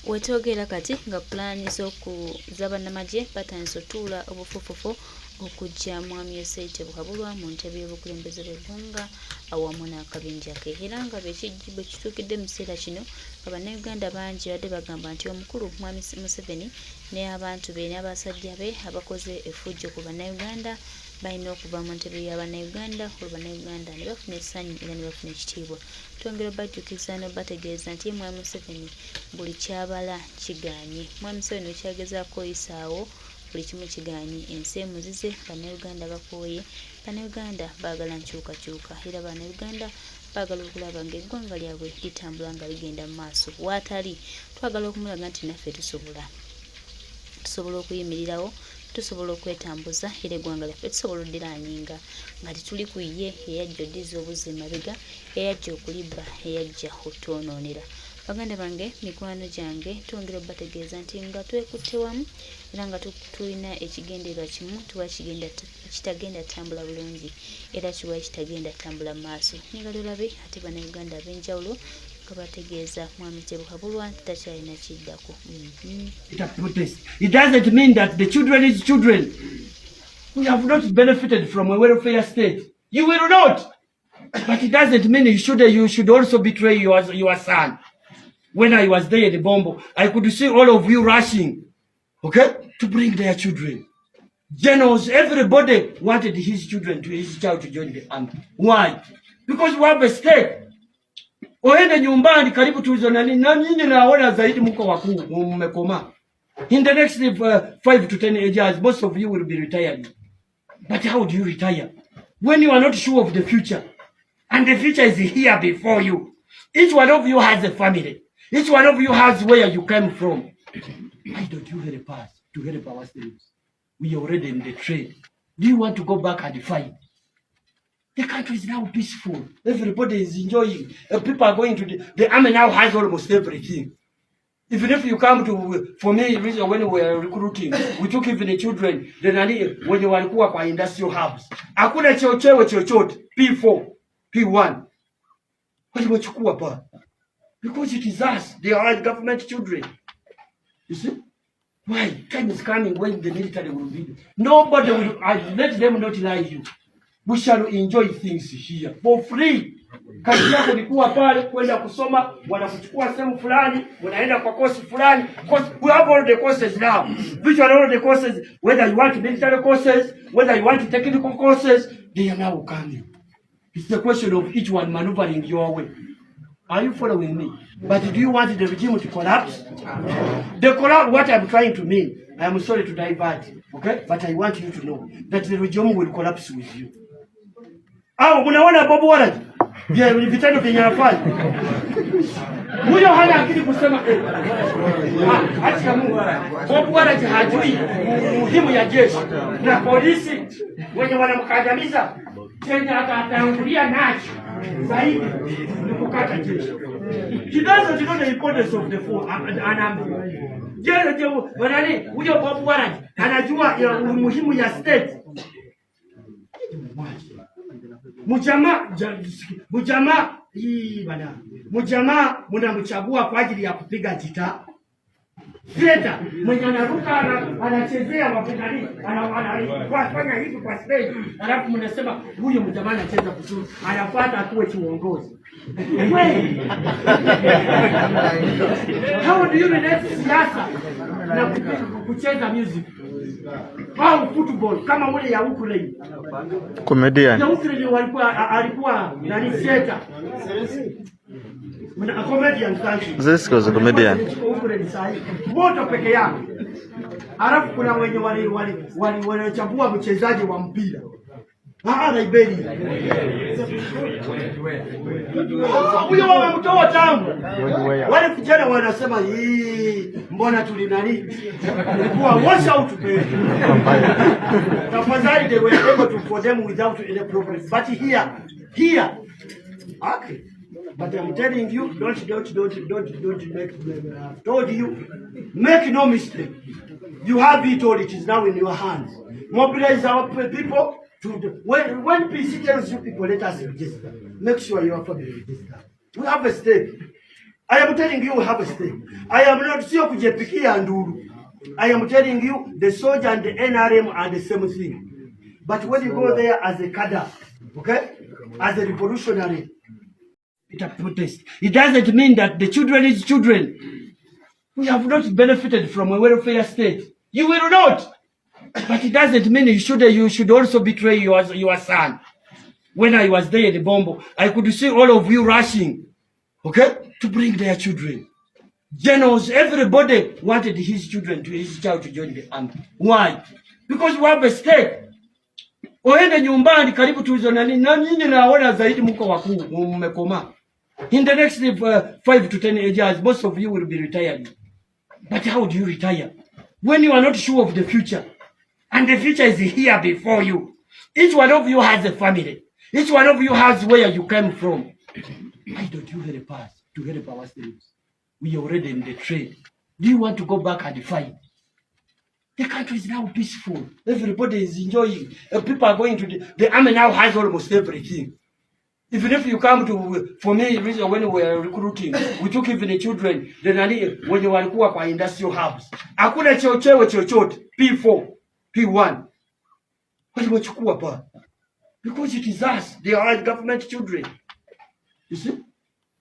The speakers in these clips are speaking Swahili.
Wetogera kati nga pulaani z'abannamagye batandise otuula obufufufo okujja Mwami Yosei Tebukabulwa mu ntebe y'obukulembeze bw'eggwanga awamu n'akabinja ke. Era nga bwe kituukidde mu kiseera kino nga bannayuganda bangi badde bagamba nti omukulu Mwami Museveni n'abantu be n'abasajja be abakoze effujjo ku bannayuganda balina okuva mu ntebe y'abannayuganda olwo bannayuganda ne bafuna essanyu era ne bafuna ekitiibwa. Twongera obajjukiza n'obategeeza nti Mwami Museveni buli kyabala kigaanye. Mwami Museveni ekyagezaako oyisaawo buli kimu kigaanye. Ensi emuzize, bannayuganda bakooye, bannayuganda baagala nkyukakyuka era bannayuganda baagala okulaba ng'eggwanga lyabwe litambula nga ligenda mu maaso. Waatali twagala okumulaga nti naffe tusobola okuyimirirawo, tusobola okwetambuza era eggwanga lyaffe tusobola oddiraanyinga nga tetuli ku ye eyajja oddiza obuzzi emabega, eyajja okulibba, eyajja otwonoonera. Baganda bange, mikwano gyange, twongera obategeeza nti nga twekutte wamu era nga tulina ekigendererwa kimu tuwa kitagenda tambula bulungi era kiwa kitagenda tambula mu maaso. Nyagala olabe ate bannayuganda ab'enjawulo nga bategeeza Mwami Tebukabulwa takyalina kiddako. It doesn't mean that the children is children. We have not benefited from a welfare state. You will not. But it doesn't mean you should also betray your son. When I was there in the Bombo, I could see all of you rushing, okay, to bring their children. Generals, everybody wanted his child to join the army. Why? Because we have a state. Oende nyumbani karibu tulizo na nyinyi naona zaidi mko wakuu mmekoma. In the next 5 to 10 years, most of you will be retired. But how do you retire? When you are not sure of the future. And the future is here before you. Each one of you has a family. Each one of you has where you came from. Why don't you help us to help ourselves? We are already in the trade. Do you want to go back and fight? The country is now peaceful. Everybody is enjoying. People are going to the army now has almost everything. Even if you come for me, when we were recruiting, we took even the children, when you walikuwa kwa industrial hubs. Hakuna chochote, P4, P1. Waliwachukua pa. Because it is us, they are government children. You see? Why? Time is coming when the military will be there. Nobody will, let them not lie you. We shall enjoy things here for free. Kazi yako ni kuwa pale kwenda kusoma, wanakuchukua sehemu fulani, unaenda kwa course fulani. We have all the courses now. Which are all the courses, whether you want military courses, whether you want technical courses, they are now coming. It's the question of each one maneuvering your way. Are you following me? But do you want the regime to collapse? The collapse, what I'm trying to mean, I am sorry to divert, okay? But I want you to know that the regime will collapse with you. Mnaona Bob Waraji? Vitendo vyenye anafanya. Huyo hana akili kusema acha Mungu. Bob Waraji hajui muhimu ya jeshi na polisi wenye wanamkandamiza. Kenya atatangulia nacho zaidi ni kukata jeshi. He doesn't know the importance of the four huyo Bob Waraji anajua muhimu ya state. Mjamaa mnamchagua kwa ajili ya kupiga gitaa. Greta mwenye anaruka anachezea wapendani anafanya hivi kwa stage, alafu mnasema huyo mjamaa anacheza vizuri, anafuata akuwe kiongozi. How do you relate siasa na kucheza music? Au football kama ule ya Ukraine? Comedian. Ya Ukraine alikuwa nani theater. A comedian country. This was a comedian. Moto peke yake. Alafu kuna wenye wanachambua mchezaji wa mpira. Liberia. Huyo wamemtoa tangu. Wale vijana wanasema mbona tulinani? Kwa wash out baby. Tafadhali they were able to for them without any problem. But here. Okay. But I'm telling you, don't make, told you, make no mistake. You have it all, it is now in your hands. Mobilize our people when PC tells you people, let us register. Make sure your family register. We have a state. I am telling you, have a stake. I am not sure kujepikia nduru. I am telling you, the soldier and the NRM are the same thing. But when you go there as a cadre, okay, as a revolutionary, it's a protest. It doesn't mean that the children is children. We have not benefited from a welfare state. You will not. But it doesn't mean you should also betray your son. When I was there in the Bombo, I could see all of you rushing, okay, to bring their children. Generals, everybody wanted his child to join the army. Why? Because we have a state. Oende nyumbani karibu tulizo na nyinyi naona zaidi mko wakuu mmekoma. In the next 5 to 10 years, most of you will be retired. But how do you retire? When you are not sure of the future. And the future is here before you. Each one of you has a family. Each one of you has where you came from. Why don't you help us to help ourselves? We are already in the trade. Do you want to go back and fight? The country is now peaceful. Everybody is enjoying. People are going to the army now has almost everything. Even if you come to, for me, when we were recruiting, we took even the children, the nani, when you walikuwa kwa industrial hubs. Hakuna chochote chochote, P4, P1. Waliwachukua pa. Because it is us, they are government children. You see?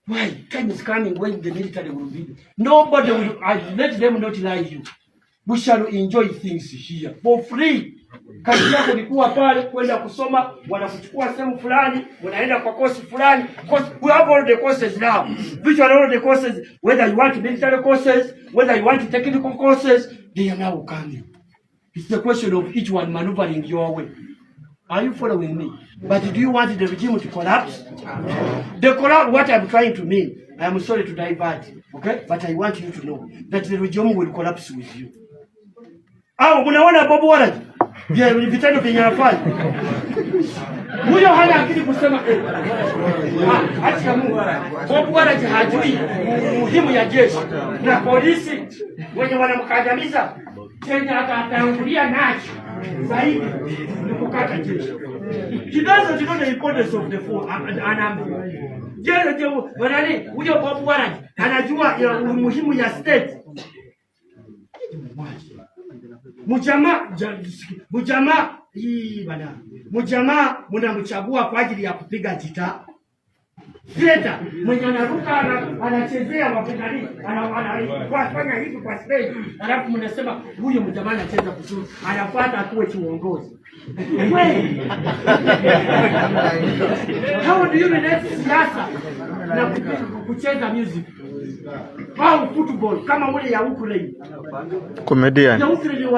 Why? Time is coming when the military will be there. Nobody will, let them not lie you. We shall enjoy things here for free. Kazi yako ni kuwa pale kwenda kusoma, wanakuchukua sehemu fulani, wanaenda kwa course fulani. We have all the courses now. Which are all the courses, whether you want military courses, whether you want technical courses, they are now coming. It's the question of each one maneuvering your way. Are you following me? But do you want the regime to collapse? The collapse, what I'm trying to mean, I am sorry to divert, okay? But I want you to know that the regime will collapse with you. Mnaona Bob Waraji? Vitendo vyenye anafanya. Huyo hana akili kusema acha Mungu. Bob Waraji hajui muhimu ya jeshi na polisi wenye wanamkandamiza. Tena atatangulia nacho zaidi ni kukata jeshi. He doesn't know the importance of the force and army. Wanani huyo Bob Waraji anajua umuhimu ya state. Mjamaa mnamchagua kwa ajili ya kupiga gitaa. Greta mwenye anaruka anachezea wapigani anafanya hivi kwa stage, alafu mnasema huyo mjamaa anacheza vizuri, anafuata akuwe kiongozi. How do you relate siasa na kucheza music? Au football kama ule ya Ukraine? Comedian. Ya Ukraine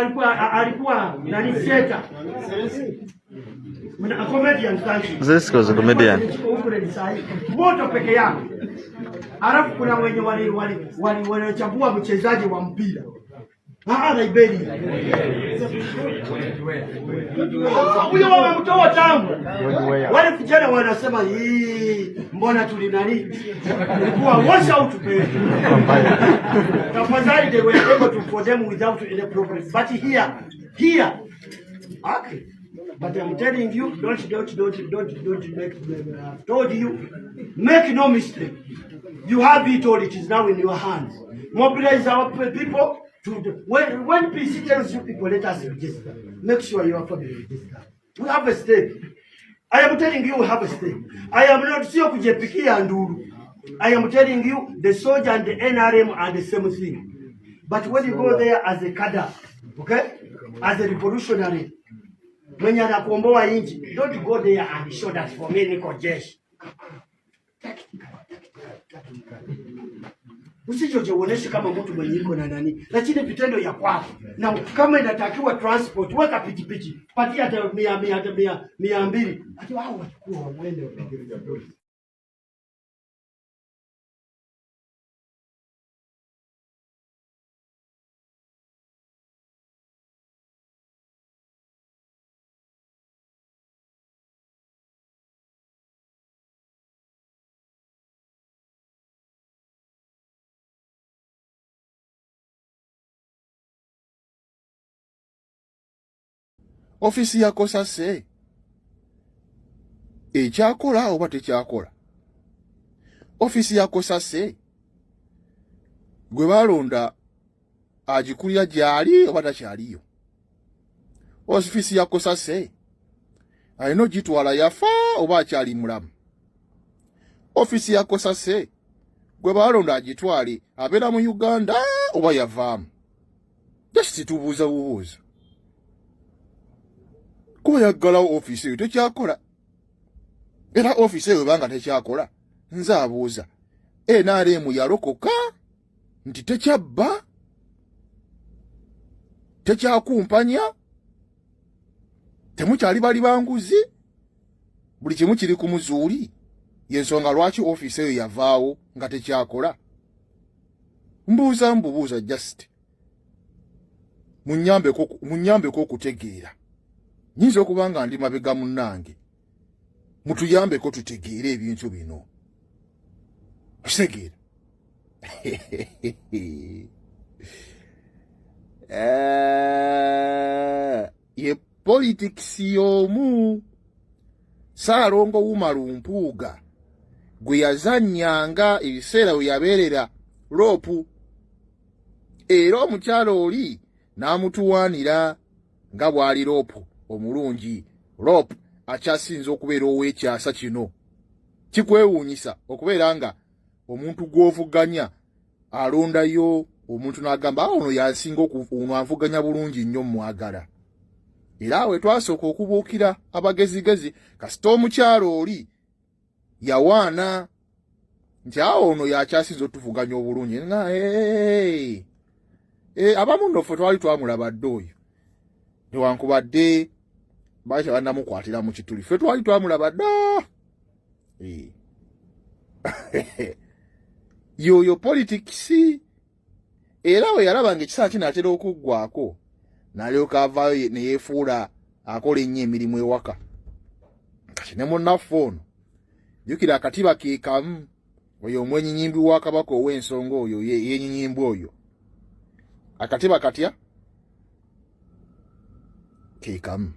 alikuwa nani theater. A comedian sanki. This was a comedian. Moto peke yake. Alafu kuna wenye walichagua mchezaji wa mpira. Liberia. Huyo wamemtoa tangu. Wale vijana wanasema mbona tulinani? Kwa wash out pay. Tafadhali they were able to for them without any problem. But here. Okay. But I'm telling you, don't make I've told you, make no mistake. You have it all, it is now in your hands. Mobilize our people. When PC tells you people, let us register. Make sure your family register. We have a stake. I am telling you, we have a stake. I am not sure kujepikia nduru. I am telling you, the soldier and the NRM are the same thing. But when you go there as a cadre, okay, as a revolutionary, when you are kuomboa inchi, don't go there and show that for me niko jeshi. Usijoje uoneshe kama mtu mwenye iko na nani, lakini vitendo ya kwako. Na kama inatakiwa transport, weka pikipiki, patia hata 200. Ati wao wachukua waende wapige vijana. Ofisi yako sase ekyakola oba tekyakola? Ofisi yako sase gwe balonda agikulira gyali oba takyaliyo. Ofisi ya Kosase alina ogitwala yafa oba akyali mulamu. Ofisi ya Kosase gwe balonda agitwale abeera mu Uganda oba yavaamu. Just tubuuza bubuuza. Kuba yaggalawo ofisi eyo tekyakola. Era ofisi eyo banga tekyakola, nze abuuza. NRM yalokoka nti tekyabba, tekyakumpanya, temukyali bali banguzi, buli kimu kiri ku muzuuli. Yensonga lwaki ofisi eyo yavaawo nga tekyakola. Mbuuza just. Munyambeko okutegeera. Nyinza okuba nga ndi mabega munnange. Mutuyambeko tutegeere ebintu bino. Osegeera. Ye politics y'omu. Saalongo Wumalu Mpuuga gwe yazannyanga ebiseera we yabeerera loopu. Era omukyalo oli n'amutuwaanira nga bw'ali loopu omulungi. Loopu akyasinza okubeera ow'ekyasa kino. Kikwewuunyisa okubeera nga omuntu gw'ovuganya alondayo omuntu n'agamba ono yansinga ono avuganya bulungi nnyo mwagala. Era we twasooka okubuukira abagezigezi kasita omukyalo oli yawaana nti ono yakyasinza otuvuganya obulungi. Nga abamu nno ffe twali twamulaba dde oyo newankubadde baakya bannamukwatira mu kituli, ffe twali twamulaba dda. Yoyo politics. Era we yalaba ng'ekisaa kinaatera okuggwako n'alyoka avaayo ne yeefuula akola ennyo emirimu ewaka. Kati ne munnaffe ono jjukira akatiba ke kamu, oyo omwenyinyimbi wa Kabaka ow'ensonga oyo yenyinyimbi oyo. Akatiba katya ke kamu.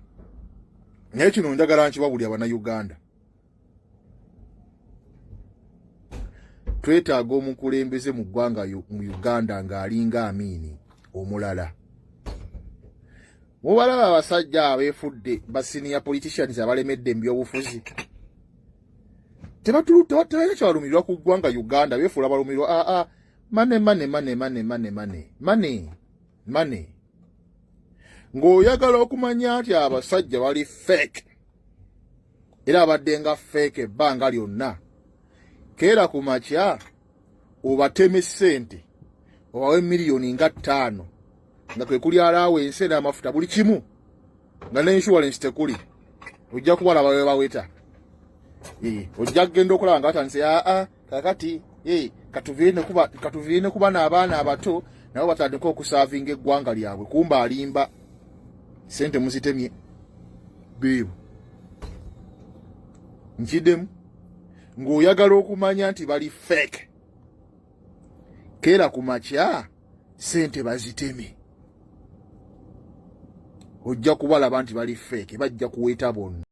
Naye kino njagala nkibabulya Bannayuganda. Twetaaga omukulembeze mu ggwanga mu Uganda ng'alinga Amini omulala. Mubalaba abasajja abeefudde ba senior politicians abalemedde mu byobufuzi. Tebatulina kyabalumirirwa ku ggwanga Uganda, beefuula balumirirwa. Mane. Ng'oyagala okumanya nti abasajja bali fake. Era abadde nga fake ebbanga lyonna. Keera ku makya obateme ssente obawe miliyoni nga 5 nga kwe kuli allowance n'amafuta buli kimu nga n'insurance tekuli. Ojja kubalaba bwe baweta. Ojja kugenda okulaba nga batandise kakati katuviine kuba n'abaana abato nabo batandika okusaavinga eggwanga lyabwe. Kumba alimba ssente muzitemye beebu. Nkiddemu ng'oyagala okumanya nti bali fake. Keera ku makya ssente baziteme. Ojja kubalaba nti bali fake, bajja kuweeta bonna.